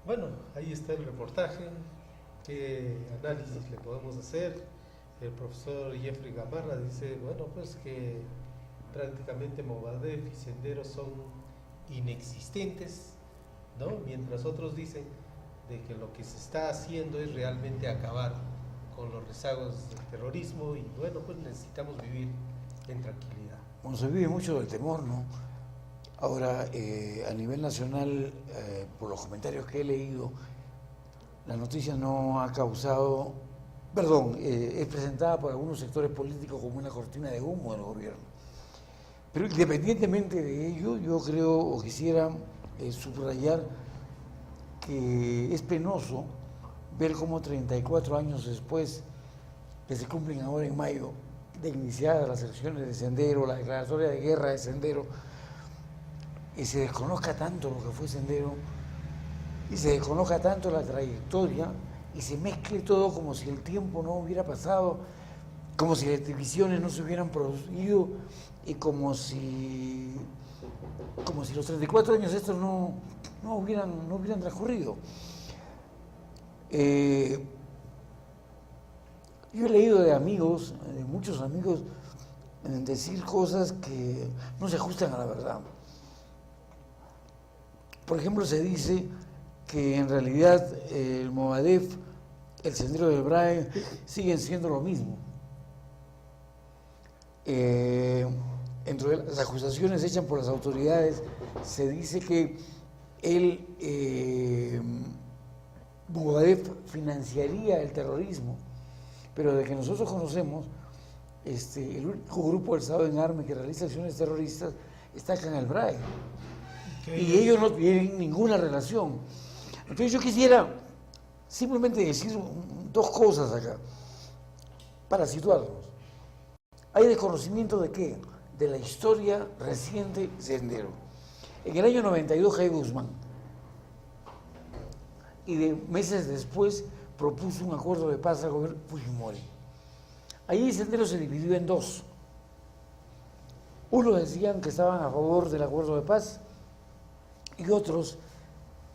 Bueno, ahí está el reportaje. ¿Qué análisis le podemos hacer? El profesor Jeffrey Gamarra dice, bueno, pues que prácticamente Movadef y Senderos son inexistentes, ¿no? Mientras otros dicen de que lo que se está haciendo es realmente acabar con los rezagos del terrorismo y bueno, pues necesitamos vivir en tranquilidad. Bueno, se vive mucho del temor, ¿no? Ahora, a nivel nacional, por los comentarios que he leído, la noticia no ha causado, perdón, es presentada por algunos sectores políticos como una cortina de humo del gobierno. Pero independientemente de ello, yo creo o quisiera subrayar que es penoso ver cómo 34 años después, que se cumplen ahora en mayo, de iniciadas las elecciones de Sendero, la declaratoria de guerra de Sendero, y se desconozca tanto lo que fue Sendero, y se desconozca tanto la trayectoria, y se mezcle todo como si el tiempo no hubiera pasado, como si las divisiones no se hubieran producido, y como si los 34 años estos no hubieran transcurrido. Yo he leído de amigos, de muchos amigos, decir cosas que no se ajustan a la verdad. Por ejemplo, se dice que en realidad el Movadef, el Sendero del Brae, siguen siendo lo mismo. Entre las acusaciones hechas por las autoridades, se dice que el Movadef financiaría el terrorismo, pero de que nosotros conocemos, el único grupo del Estado en armas que realiza acciones terroristas está acá en el Brae. Y ellos no tienen ninguna relación. Entonces yo quisiera simplemente decir dos cosas acá, para situarnos. Hay desconocimiento de qué, de la historia reciente de Sendero. En el año 92 Jaime Guzmán, y de meses después propuso un acuerdo de paz al gobierno Fujimori. Allí Sendero se dividió en dos. Unos decían que estaban a favor del acuerdo de paz y otros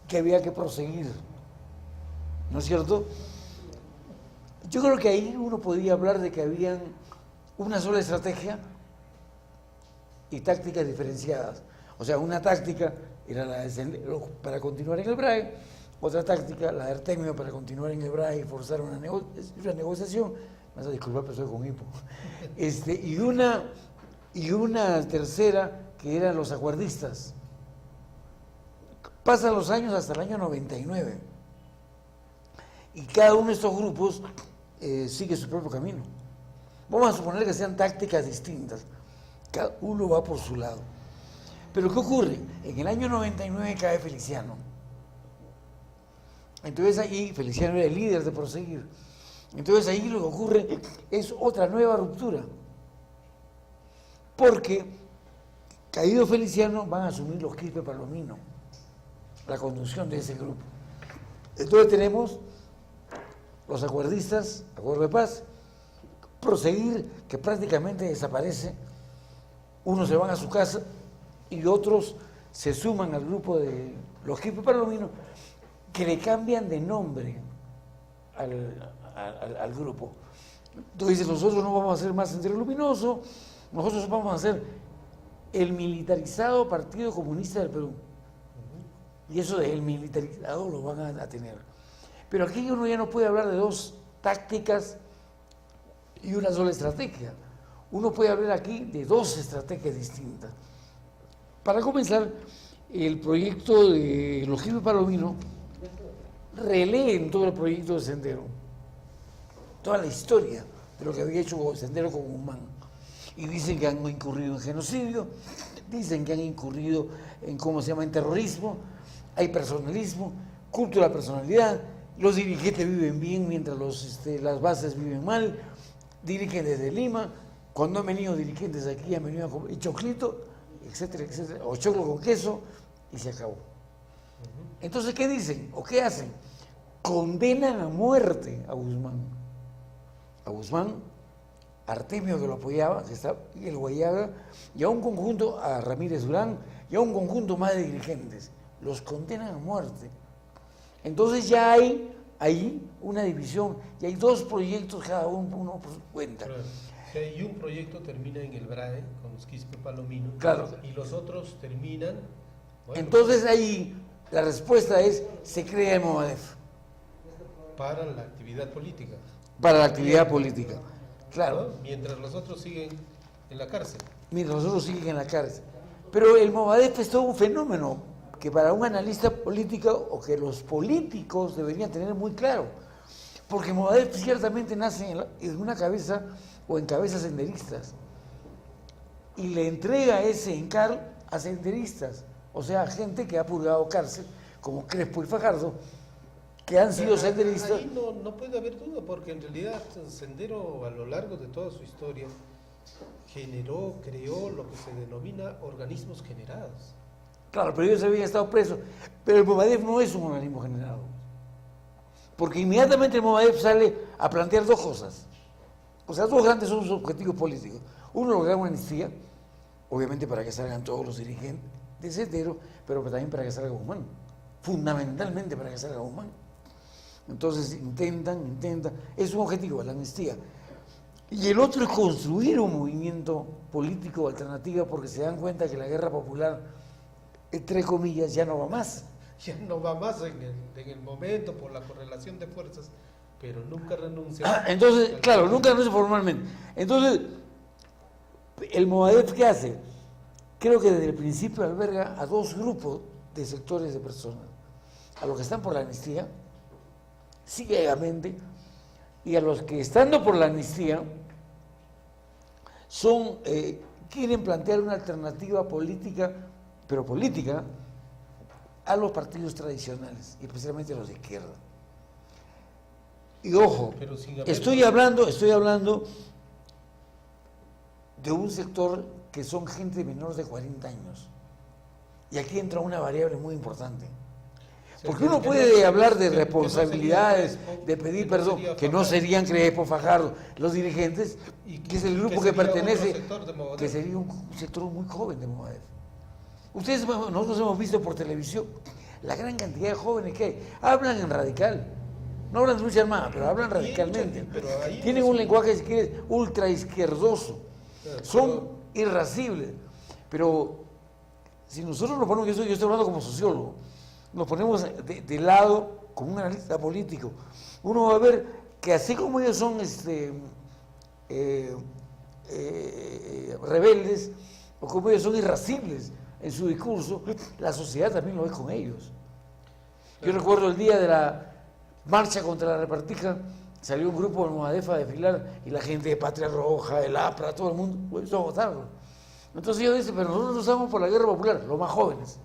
que había que proseguir, ¿no es cierto? Yo creo que ahí uno podía hablar de que habían una sola estrategia y tácticas diferenciadas. O sea, una táctica era la de Sendero para continuar en el Brae, otra táctica, la de Artemio, para continuar en el Brae y forzar una negociación. Me vas a disculpar, pero estoy con hipo. Y una tercera, que eran los acuerdistas. Pasan los años hasta el año 99. Y cada uno de estos grupos sigue su propio camino. Vamos a suponer que sean tácticas distintas. Cada uno va por su lado. Pero ¿qué ocurre? En el año 99 cae Feliciano. Entonces ahí, Feliciano era el líder de Proseguir. Entonces ahí lo que ocurre es otra nueva ruptura. Porque, caído Feliciano, van a asumir los Quispe Palomino la conducción de ese grupo. Entonces tenemos los acuerdistas, acuerdo de paz, Proseguir, que prácticamente desaparece, unos se van a su casa y otros se suman al grupo de los Quispe Palomino, que le cambian de nombre al grupo. Entonces dicen, nosotros no vamos a hacer más Sendero Luminoso, nosotros vamos a hacer el militarizado Partido Comunista del Perú. Y eso del militarizado lo van a tener. Pero aquí uno ya no puede hablar de dos tácticas y una sola estrategia. Uno puede hablar aquí de dos estrategias distintas. Para comenzar, el proyecto de los Quispe Palomino releen todo el proyecto de Sendero, toda la historia de lo que había hecho Sendero con Guzmán. Y dicen que han incurrido en genocidio, dicen que han incurrido en, ¿cómo se llama?, en terrorismo, hay personalismo, culto a la personalidad, los dirigentes viven bien mientras las bases viven mal, dirigen desde Lima, cuando han venido dirigentes aquí han venido a comer choclito, etcétera, etcétera, o choclo con queso, y se acabó. Entonces, ¿qué dicen o qué hacen? Condenan a muerte a Guzmán. A Guzmán, a Artemio, que lo apoyaba, que está en el Guayaga, y a un conjunto, a Ramírez Durán, y a un conjunto más de dirigentes. Los condenan a muerte. Entonces ya hay ahí una división, y hay dos proyectos, cada uno por su cuenta. Claro. Y un proyecto termina en el BRAE, con los Quispe Palomino, Claro. y los otros terminan... bueno, Entonces ahí la respuesta es, se crea el Movadef. para la actividad política. Para la actividad política. Claro. ¿No? Mientras los otros siguen en la cárcel. Mientras los otros siguen en la cárcel. Pero el Movadef es todo un fenómeno que para un analista político, o que los políticos deberían tener muy claro. Porque Movadef ciertamente nace en una cabeza o en cabezas senderistas. Y le entrega ese encargo a senderistas. O sea, gente que ha purgado cárcel, como Crespo y Fajardo, que han sido senderistas. Ahí no puede haber duda, porque en realidad Sendero, a lo largo de toda su historia, creó lo que se denomina organismos generados. Claro, pero ellos habían estado presos. Pero el Movadef no es un organismo generado. Porque inmediatamente el Movadef sale a plantear dos cosas. O sea, dos grandes son sus objetivos políticos. Uno, lograr una amnistía, obviamente para que salgan todos los dirigentes de Sendero, pero también para que salga Guzmán. Fundamentalmente para que salga Guzmán. Entonces intentan, es un objetivo, la amnistía. Y el otro es construir un movimiento político alternativo, porque se dan cuenta que la guerra popular, entre comillas, ya no va más. Ya no va más en el momento por la correlación de fuerzas, pero nunca renuncia. Entonces, claro, nunca renuncia formalmente. Entonces, el Movadef, ¿qué hace? Creo que desde el principio alberga a dos grupos de sectores de personas. A los que están por la amnistía, ciegamente, y a los que, estando por la amnistía, quieren plantear una alternativa política, pero política, a los partidos tradicionales, y especialmente a los de izquierda. Y ojo, estoy hablando de un sector que son gente menor de 40 años. Y aquí entra una variable muy importante. Porque uno puede hablar de responsabilidades, de pedir perdón, que no serían Crespo, Fajardo, los dirigentes, que es el grupo que pertenece, que sería un sector muy joven de Movadef. Nosotros hemos visto por televisión la gran cantidad de jóvenes que hay. Hablan en radical. No hablan de lucha armada, pero hablan radicalmente. Tienen un lenguaje, si quieres, ultra izquierdoso. Son irascibles. Pero si nosotros nos ponemos, yo estoy hablando como sociólogo, nos ponemos de lado como un analista político, uno va a ver que así como ellos son rebeldes, o como ellos son irascibles en su discurso, la sociedad también lo es con ellos. Yo recuerdo el día de la marcha contra la repartija, salió un grupo de Movadef a desfilar y la gente de Patria Roja, el APRA, todo el mundo empezó a votarlo. Entonces yo dije, pero nosotros no estamos por la guerra popular, los más jóvenes.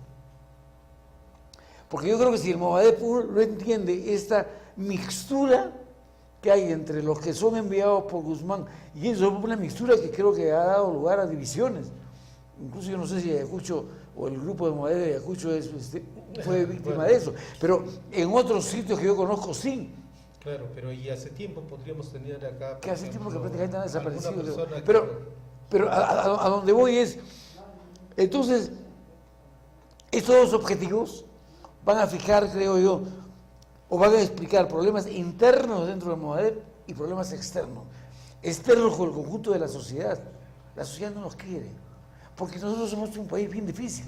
Porque yo creo que si el Movadef no entiende esta mixtura que hay entre los que son enviados por Guzmán, y eso es una mixtura que creo que ha dado lugar a divisiones. Incluso yo no sé si Ayacucho o el grupo de Movadef de Ayacucho fue víctima de eso, pero en otros sitios que yo conozco sí. Claro, pero y hace tiempo podríamos tener acá... Que hace tiempo que prácticamente han desaparecido. Pero a donde voy es, entonces, estos dos objetivos van a fijar, creo yo, o van a explicar problemas internos dentro del Movadef y problemas externos. Externos con el conjunto de la sociedad. La sociedad no nos quiere, porque nosotros somos un país bien difícil.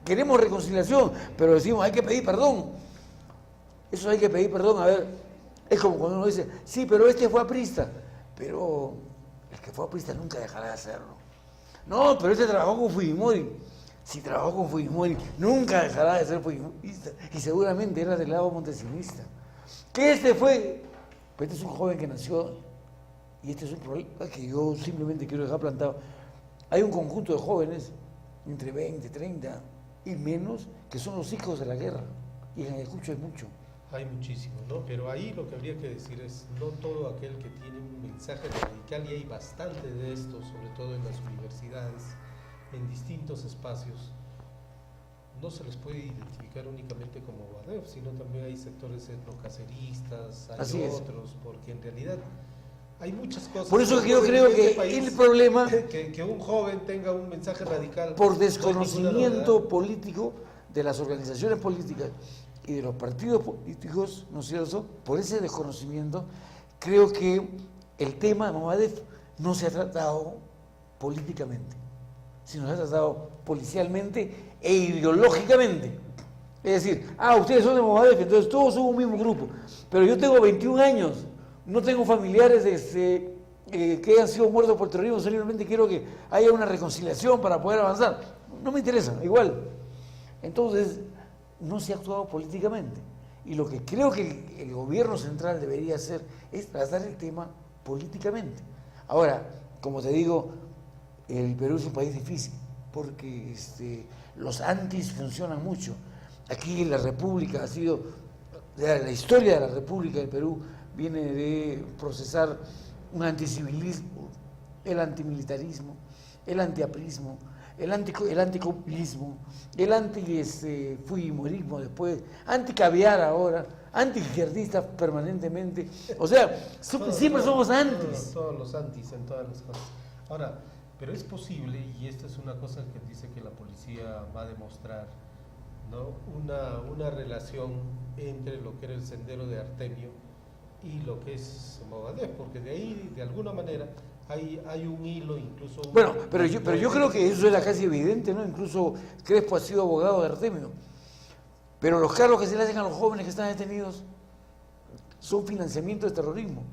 Queremos reconciliación, pero decimos, hay que pedir perdón. Eso hay que pedir perdón, a ver, es como cuando uno dice, sí, pero este fue aprista, pero el que fue aprista nunca dejará de hacerlo. No, pero este trabajó con Fujimori. Si trabajó con Fujimori, nunca dejará de ser fujimorista, y seguramente era del lado montesinista. Que este fue, pues este es un joven que nació, y este es un problema que yo simplemente quiero dejar plantado. Hay un conjunto de jóvenes, entre 20, 30 y menos, que son los hijos de la guerra, y en Ayacucho hay mucho. Hay muchísimo, ¿no? Pero ahí lo que habría que decir es, no todo aquel que tiene un mensaje radical, y hay bastante de esto, sobre todo en las universidades, en distintos espacios, no se les puede identificar únicamente como Movadef, sino también hay sectores etnocaceristas, hay otros, porque en realidad hay muchas cosas. Por eso que yo creo que el problema... Que un joven tenga un mensaje radical... Por desconocimiento político de las organizaciones políticas y de los partidos políticos, ¿no es cierto?, por ese desconocimiento, creo que el tema de Movadef no se ha tratado políticamente, sino se ha tratado policialmente e ideológicamente. Es decir, ustedes son de Movadef, entonces todos somos un mismo grupo, pero yo tengo 21 años, no tengo familiares que hayan sido muertos por terrorismo, simplemente quiero que haya una reconciliación para poder avanzar. No me interesa, igual. Entonces, no se ha actuado políticamente. Y lo que creo que el gobierno central debería hacer es tratar el tema políticamente. Ahora, como te digo, el Perú es un país difícil, porque los antis funcionan mucho. Aquí la República ha sido, la historia de la República del Perú viene de procesar un anticivilismo, el antimilitarismo, el antiaprismo, el anticomunismo, el anti-fujimorismo después, anticaviar ahora, anti-izquierdistas permanentemente. O sea, siempre somos antis. Todos los antis en todas las cosas. Ahora, pero es posible, y esta es una cosa que dice que la policía va a demostrar, ¿no?, una relación entre lo que era el sendero de Artemio y lo que es Movadef, porque de ahí, de alguna manera, hay un hilo, incluso... Bueno, pero yo creo que eso era casi evidente, ¿no? Incluso Crespo ha sido abogado de Artemio. Pero los cargos que se le hacen a los jóvenes que están detenidos son financiamiento de terrorismo.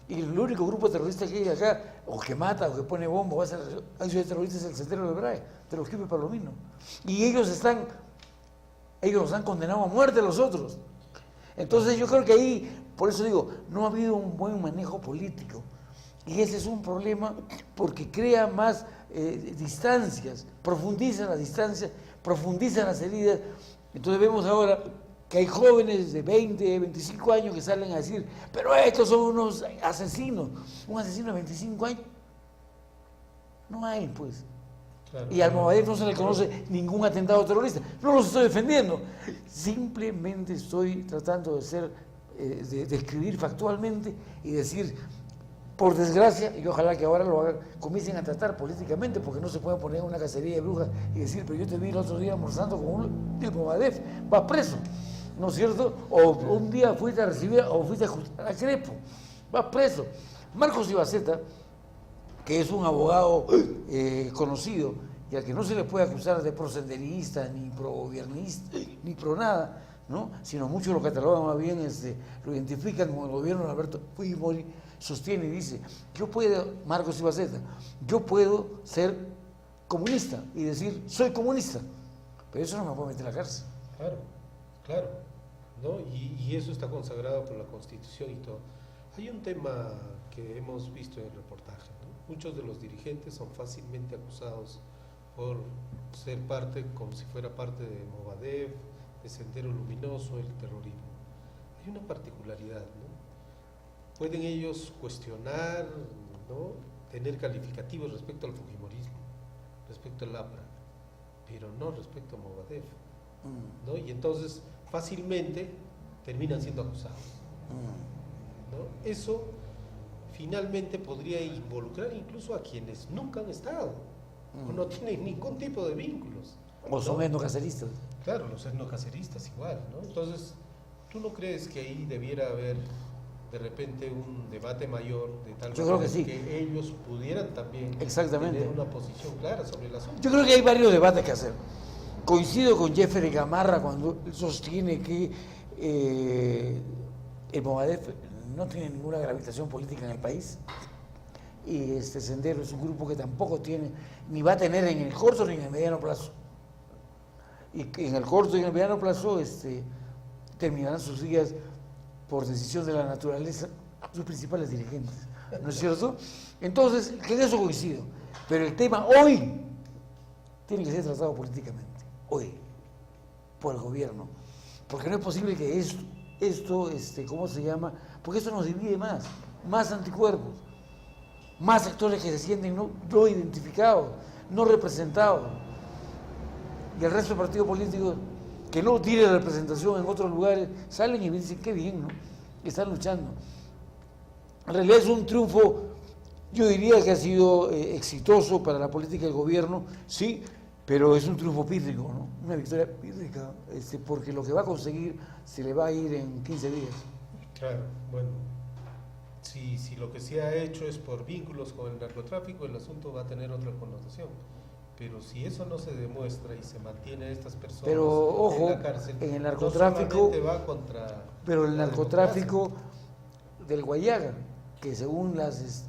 Y el único grupo terrorista que hay acá, o que mata, o que pone bomba, o hace acciones terroristas, es el Sendero de Brahe, de los Quipes Palomino. Y ellos los han condenado a muerte a los otros. Entonces yo creo que ahí, por eso digo, no ha habido un buen manejo político. Y ese es un problema porque crea más distancias, profundiza las distancias, profundiza las heridas. Entonces vemos ahora que hay jóvenes de 20, 25 años que salen a decir, pero estos son unos asesinos. Un asesino de 25 años no hay, pues. Claro, y al Movadef no se le conoce ningún atentado terrorista. No los estoy defendiendo, simplemente estoy tratando de escribir factualmente y decir, por desgracia, y ojalá que ahora comiencen a tratar políticamente, porque no se puede poner una cacería de brujas y decir, pero yo te vi el otro día almorzando con uno del Movadef, vas preso, ¿no es cierto? O un día fuiste a recibir, o fuiste a Crespo, vas preso. Marcos Ibaceta, que es un abogado conocido, y al que no se le puede acusar de prosenderista, ni pro-gobiernista, ni pro nada, ¿no?, sino muchos lo catalogan más bien, lo identifican como el gobierno de Alberto Fujimori, sostiene y dice, Marcos Ibaceta, yo puedo ser comunista y decir, soy comunista, pero eso no me puede meter a la cárcel. Claro, ¿no? Y eso está consagrado por la Constitución y todo. Hay un tema que hemos visto en el reportaje, ¿no? Muchos de los dirigentes son fácilmente acusados por ser parte, como si fuera parte de Movadef, de Sendero Luminoso, el terrorismo. Hay una particularidad, ¿no? Pueden ellos cuestionar, ¿no?, tener calificativos respecto al fujimorismo, respecto al APRA, pero no respecto a Movadef, ¿no? Y entonces fácilmente terminan siendo acusados, ¿no? Eso finalmente podría involucrar incluso a quienes nunca han estado, o no tienen ningún tipo de vínculos. O son etnocaceristas. Claro, los etnocaceristas igual, ¿no? Entonces, ¿tú no crees que ahí debiera haber de repente un debate mayor de tal manera que ellos pudieran también tener una posición clara sobre el asunto? Yo creo que hay varios debates que hacer. Coincido con Jeffrey Gamarra cuando sostiene que el Movadef no tiene ninguna gravitación política en el país, y este Sendero es un grupo que tampoco tiene, ni va a tener en el corto ni en el mediano plazo. Y que en el corto y en el mediano plazo terminarán sus días por decisión de la naturaleza, sus principales dirigentes, ¿no es cierto? Entonces, que en eso coincido, pero el tema hoy tiene que ser tratado políticamente, hoy, por el gobierno, porque no es posible que esto, ¿cómo se llama? Porque esto nos divide más anticuerpos, más sectores que se sienten no identificados, no representados, y el resto de partidos políticos que no tienen representación en otros lugares, salen y dicen, qué bien, ¿no?, están luchando. En realidad es un triunfo, yo diría que ha sido exitoso para la política del gobierno, sí, Pero es un triunfo pírrico, ¿no? Una victoria pírrica, porque lo que va a conseguir se le va a ir en 15 días. Claro, bueno, si lo que se ha hecho es por vínculos con el narcotráfico, el asunto va a tener otra connotación. Pero si eso no se demuestra y se mantiene a estas personas ojo, en la cárcel, en el narcotráfico, no va contra pero el narcotráfico del Guayaga, que según las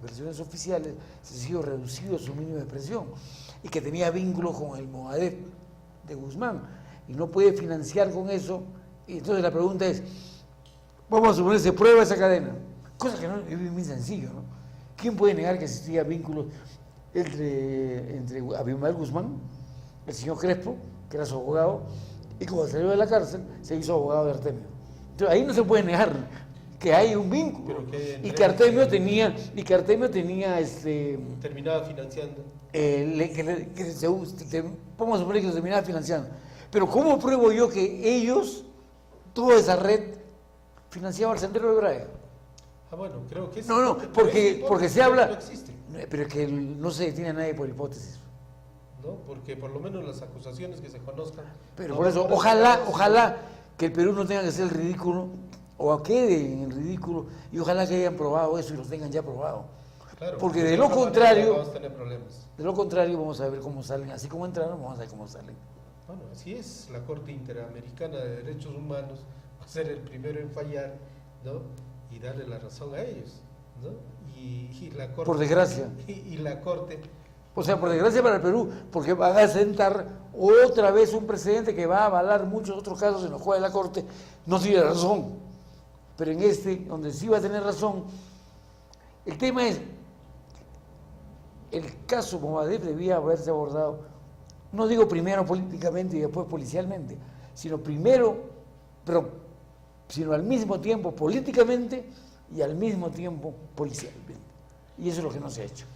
versiones oficiales se ha sido reducido a su mínimo de expresión y que tenía vínculos con el Movadef de Guzmán y no puede financiar con eso, y entonces la pregunta es, vamos a suponer se prueba esa cadena, cosa que no es muy sencillo, ¿no? ¿Quién puede negar que existía vínculos entre Abimael Guzmán, el señor Crespo, que era su abogado, y cuando salió de la cárcel se hizo abogado de Artemio? Entonces ahí no se puede negar que hay un vínculo, y que Artemio tenía terminaba financiando. Vamos a suponer que se terminaba financiando, pero ¿cómo pruebo yo que ellos, toda esa red, financiaba el Sendero de Braya? Bueno, creo que no, porque se habla, no existe. Pero es que no se detiene a nadie por hipótesis. ¿No? Porque por lo menos las acusaciones que se conozcan. Pero por eso, ojalá que el Perú no tenga que ser el ridículo, o quede en el ridículo, y ojalá que hayan probado eso y los tengan ya probado. Claro, porque de lo contrario, vamos a tener problemas. De lo contrario vamos a ver cómo salen, así como entraron, vamos a ver cómo salen. Bueno, así es, la Corte Interamericana de Derechos Humanos va a ser el primero en fallar, ¿no? Y darle la razón a ellos, ¿no? Y la Corte, por desgracia. Y la Corte... O sea, por desgracia para el Perú, porque van a sentar otra vez un precedente que va a avalar muchos otros casos en los cuales la Corte no tiene razón. Pero en donde sí va a tener razón, el tema es, el caso Movadef debía haberse abordado, no digo primero políticamente y después policialmente, sino al mismo tiempo políticamente y al mismo tiempo policialmente. Y eso es lo que no se ha hecho.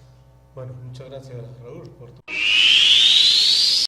Bueno, muchas gracias, Raúl, por tu...